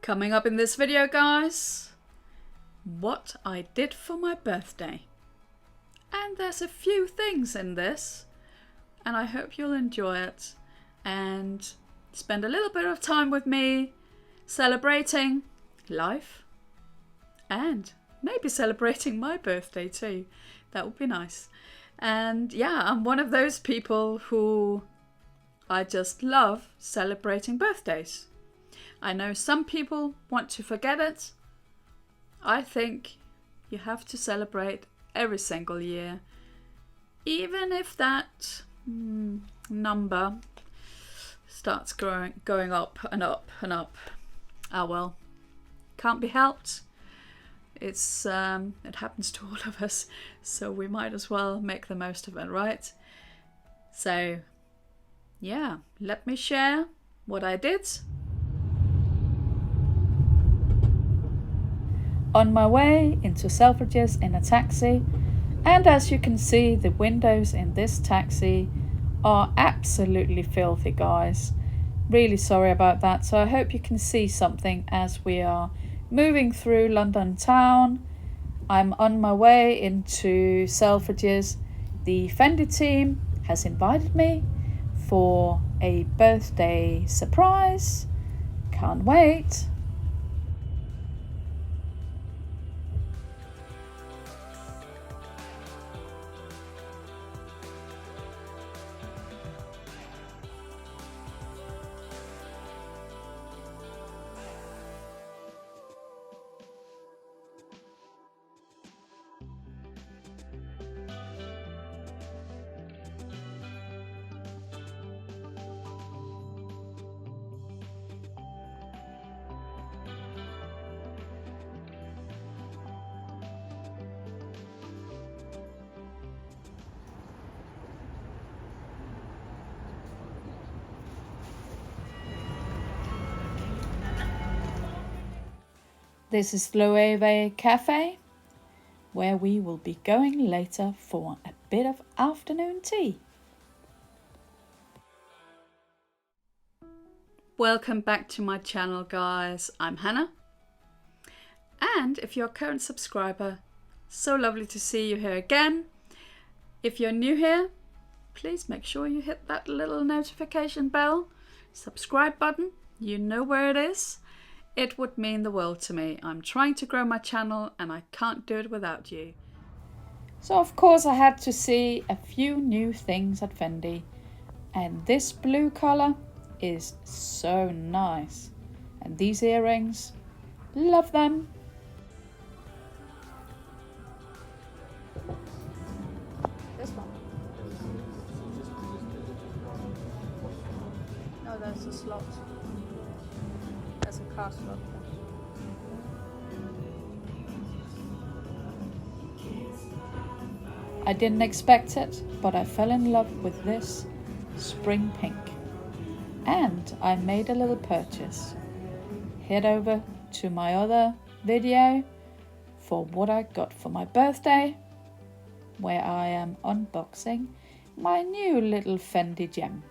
Coming up in this video, guys, what I did for my birthday. And there's a few things in this, and I hope you'll enjoy it and spend a little bit of time with me celebrating life and maybe celebrating my birthday too. That would be nice. And yeah, I'm one of those people who I just love celebrating birthdays. I know some people want to forget it. I think you have to celebrate every single year, even if that number starts going up and up and up. Ah well, can't be helped. It happens to all of us, so we might as well make the most of it, right? So yeah, let me share what I did. On my way into Selfridges in a taxi, and as you can see, the windows in this taxi are absolutely filthy, guys. Really sorry about that. So I hope you can see something as we are moving through London town. I'm on my way into Selfridges. The FENDI team has invited me for a birthday surprise. Can't wait. This is LOEWE Cafe, where we will be going later for a bit of afternoon tea. Welcome back to my channel, guys. I'm Hannah. And if you're a current subscriber, so lovely to see you here again. If you're new here, please make sure you hit that little notification bell, subscribe button. You know where it is. It would mean the world to me. I'm trying to grow my channel and I can't do it without you. So of course I had to see a few new things at FENDI. And this blue colour is so nice. And these earrings, love them. This one. No, there's a slot. There's a car slot. I didn't expect it, but I fell in love with this spring pink. And I made a little purchase. Head over to my other video for what I got for my birthday, where I am unboxing my new little FENDI gem.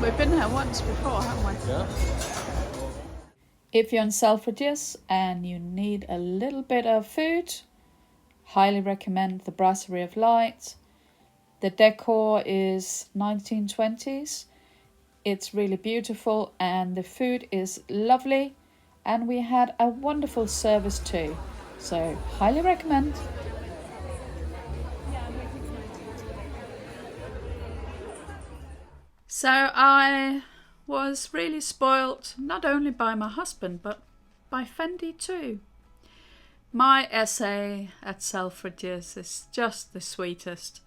We've been here once before, haven't we? Yeah. If you're in Selfridges and you need a little bit of food, highly recommend the Brasserie of Light. The decor is 1920s. It's really beautiful and the food is lovely. And we had a wonderful service too. So highly recommend. So I was really spoilt, not only by my husband, but by FENDI too. My essay at Selfridges is just the sweetest.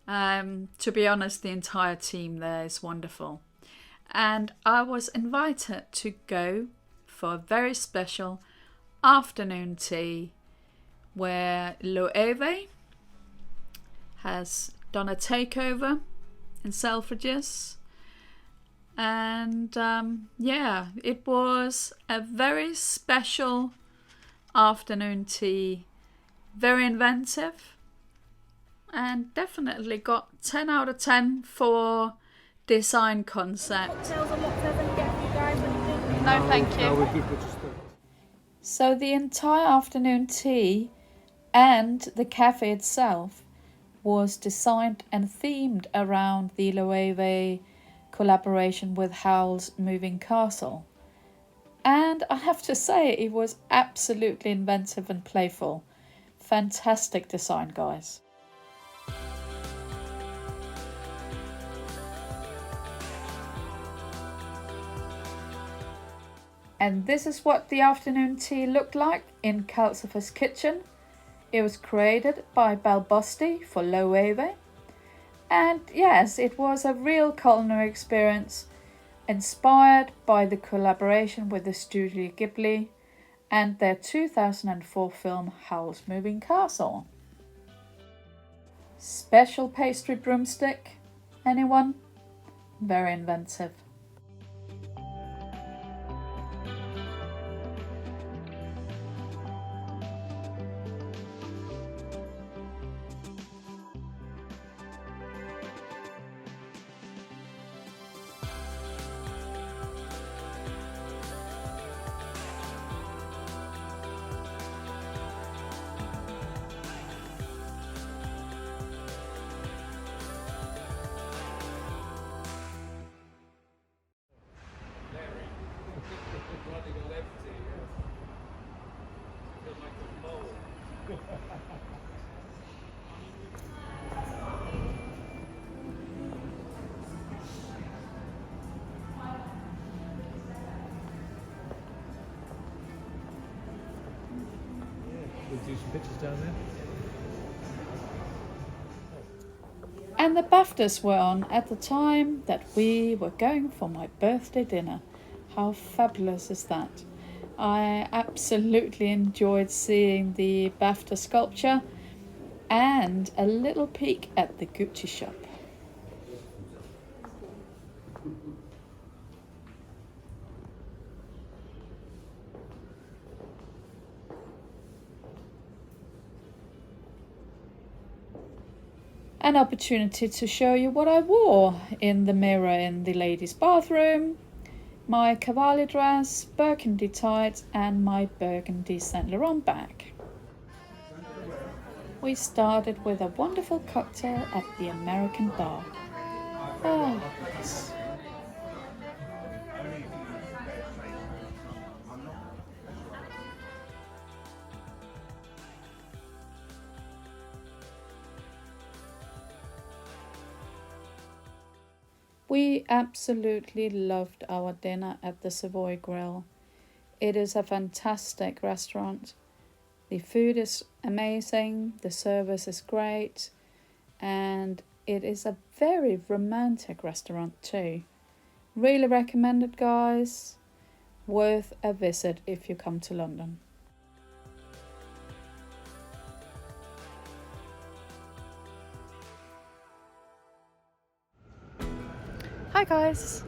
To be honest, the entire team there is wonderful. and I was invited to go for a very special afternoon tea where LOEWE has done a takeover in Selfridges. And yeah, it was a very special afternoon tea, very inventive, and definitely got 10 out of 10 for design concept. Cocktails and mocktails and get you guys anything? No, thank you. No, we'll keep it just So the entire afternoon tea and the cafe itself was designed and themed around the LOEWE collaboration with Howl's Moving Castle. And I have to say, it was absolutely inventive and playful. Fantastic design, guys. And this is what the afternoon tea looked like in Calcifer's kitchen. It was created by Balbosti for LOEWE. And yes, it was a real culinary experience, inspired by the collaboration with the Studio Ghibli and their 2004 film Howl's Moving Castle. Special pastry broomstick, anyone? Very inventive. We'll do some pictures down there. And the BAFTAs were on at the time that we were going for my birthday dinner. How fabulous is that? I absolutely enjoyed seeing the BAFTA sculpture and a little peek at the Gucci shop. An opportunity to show you what I wore in the mirror in the ladies' bathroom. My Cavalli dress, burgundy tights and my burgundy Saint Laurent bag. We started with a wonderful cocktail at the American bar. Oh, yes. We absolutely loved our dinner at the Savoy Grill. It is a fantastic restaurant. The food is amazing, the service is great, and it is a very romantic restaurant too. Really recommend it, guys. Worth a visit if you come to London. Hi guys,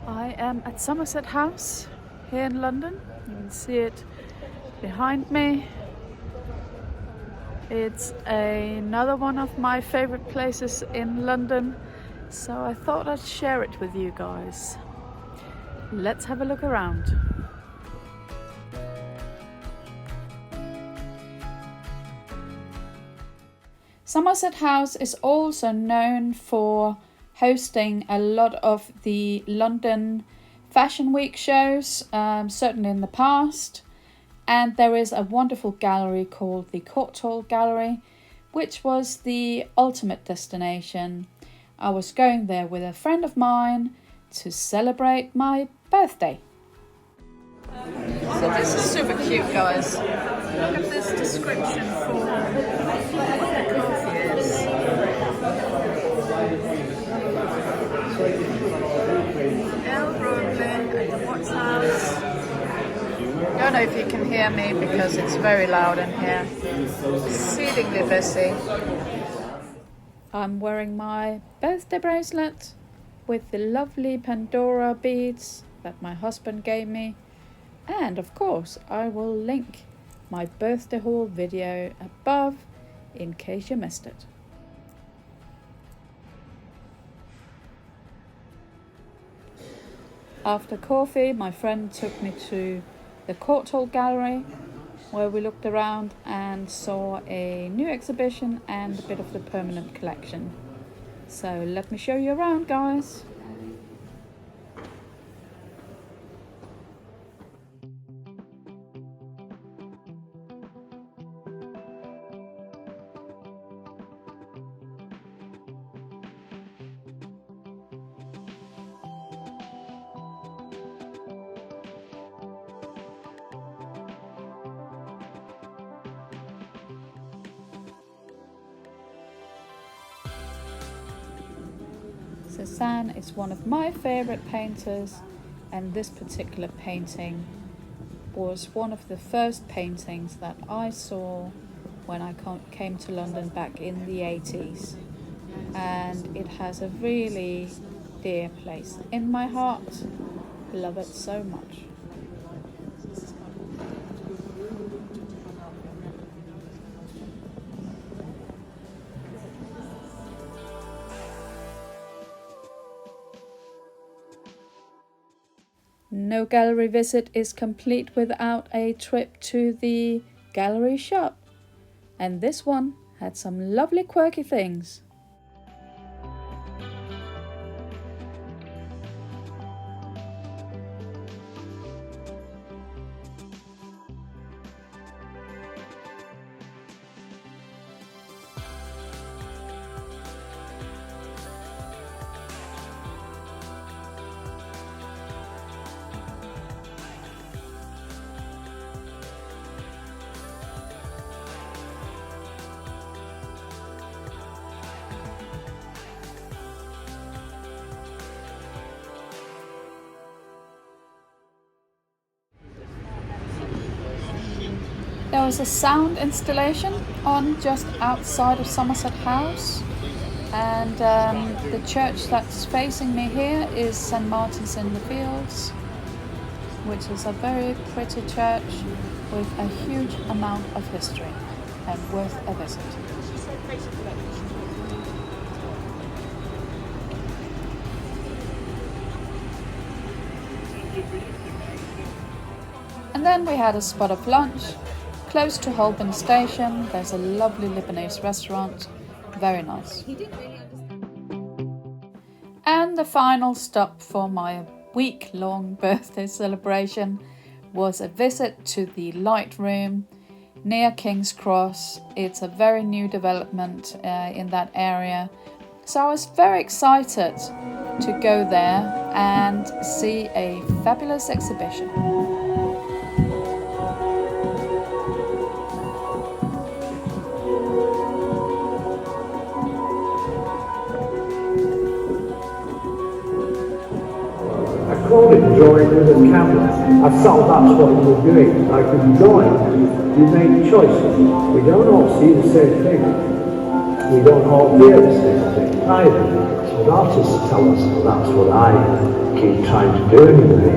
I am at Somerset House here in London. You can see it behind me. It's another one of my favorite places in London, so I thought I'd share it with you guys. Let's have a look around. Somerset House is also known for hosting a lot of the London Fashion Week shows, certainly in the past. And there is a wonderful gallery called the Courtauld Gallery, which was the ultimate destination. I was going there with a friend of mine to celebrate my birthday. So this is super cute, guys. Look at this description for what the coffee is. Don't know if you can hear me because it's very loud in here. Exceedingly busy. I'm wearing my birthday bracelet with the lovely Pandora beads that my husband gave me. And of course, I will link my birthday haul video above in case you missed it. After coffee, my friend took me to the Courtauld Gallery, where we looked around and saw a new exhibition and a bit of the permanent collection. So let me show you around, guys. Cezanne is one of my favorite painters, and this particular painting was one of the first paintings that I saw when I came to London back in the 80s, and it has a really dear place in my heart. I love it so much. No gallery visit is complete without a trip to the gallery shop, and this one had some lovely quirky things. There was a sound installation on just outside of Somerset House, and the church that's facing me here is St. Martin's in the Fields, which is a very pretty church with a huge amount of history and worth a visit. And then we had a spot of lunch. Close to Holborn Station, there's a lovely Lebanese restaurant, very nice. And the final stop for my week-long birthday celebration was a visit to the Lightroom near King's Cross. It's a very new development in that area. So I was very excited to go there and see a fabulous exhibition. I called it drawing with a camera. I felt that's what you were doing. Like with drawing, you make choices. We don't all see the same thing. We don't all hear the same thing either. So the artists tell us, and that's what I keep trying to do anyway.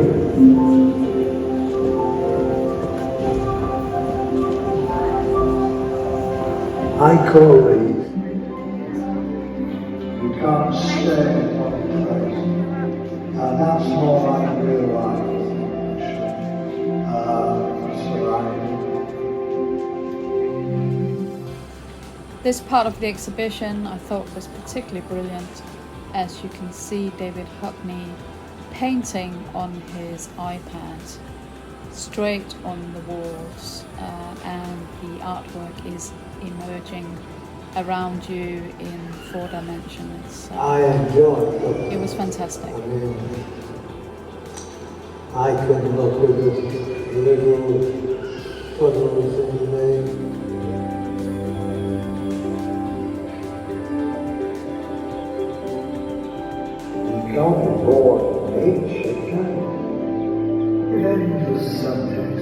I call these, you can't stay on the place. And that's more like real life. This part of the exhibition I thought was particularly brilliant, as you can see David Hockney painting on his iPad straight on the walls, and the artwork is emerging around you in 4 dimensions. I enjoy it. It was fantastic. I can look at this little puzzles in the you can't be bored of nature, can you? It is the subject.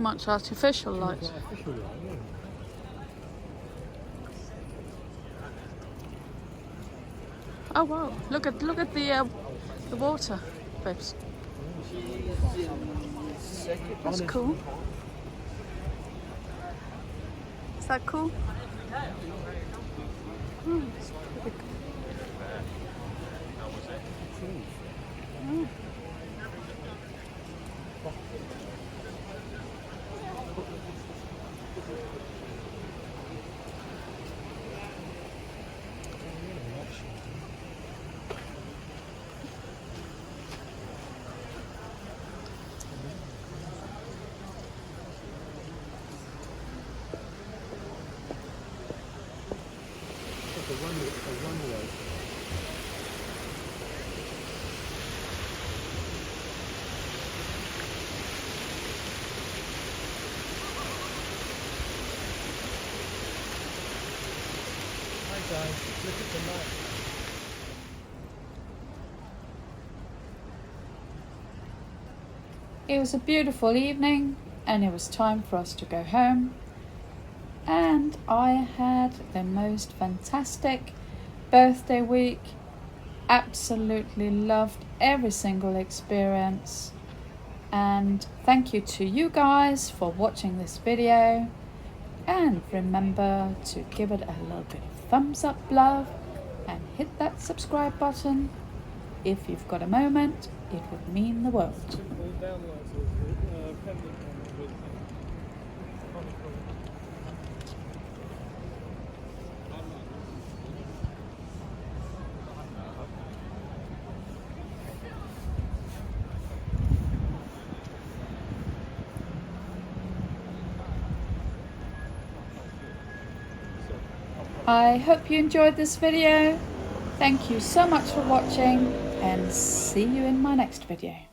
much artificial light. Artificial light, yeah. Oh wow! Look at the water, babes. That's cool. Is that cool? Oh, it's pretty cool. Oh. A runway. Hi guys, look at the light. It was a beautiful evening and it was time for us to go home. And I had the most fantastic birthday week. Absolutely loved every single experience. And thank you to you guys for watching this video. And remember to give it a little bit of thumbs up love and hit that subscribe button. If you've got a moment, it would mean the world. I hope you enjoyed this video. Thank you so much for watching and see you in my next video.